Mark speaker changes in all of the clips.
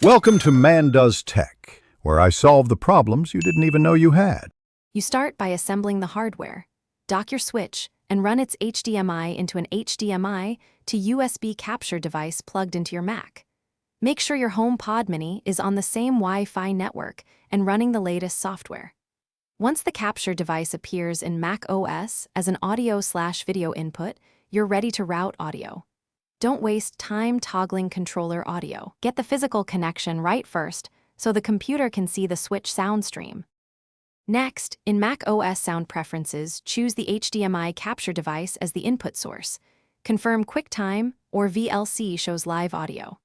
Speaker 1: Welcome to Man Does Tech, where I solve the problems you didn't even know you had.
Speaker 2: You start by assembling the hardware. Dock your switch and run its HDMI into an HDMI to USB capture device plugged into your Mac. Make sure your HomePod Mini is on the same Wi-Fi network and running the latest software. Once the capture device appears in Mac OS as an audio/video input, you're ready to route audio. Don't waste time toggling controller audio. Get the physical connection right first so the computer can see the switch sound stream. Next, in Mac OS Sound Preferences, choose the HDMI capture device as the input source. Confirm QuickTime or VLC shows live audio.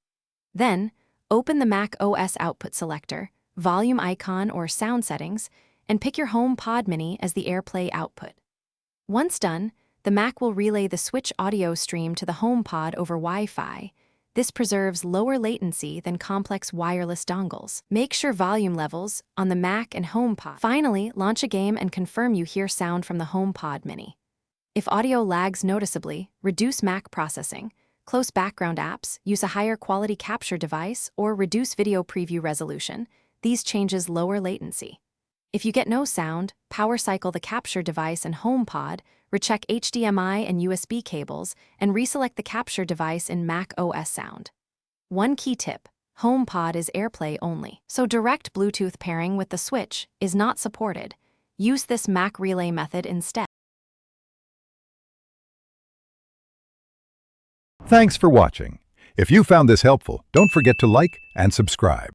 Speaker 2: Then, open the Mac OS Output selector, volume icon or sound settings, and pick your HomePod Mini as the AirPlay output. Once done, the Mac will relay the switch audio stream to the HomePod over Wi-Fi. This preserves lower latency than complex wireless dongles. Make sure volume levels on the Mac and HomePod. Finally, launch a game and confirm you hear sound from the HomePod Mini. If audio lags noticeably, reduce Mac processing, close background apps, use a higher quality capture device, or reduce video preview resolution. These changes lower latency. If you get no sound, power cycle the capture device and HomePod, recheck HDMI and USB cables, and reselect the capture device in Mac OS Sound. One key tip: HomePod is AirPlay only, so direct Bluetooth pairing with the switch is not supported. Use this Mac relay method instead.
Speaker 1: Thanks for watching. If you found this helpful, don't forget to like and subscribe.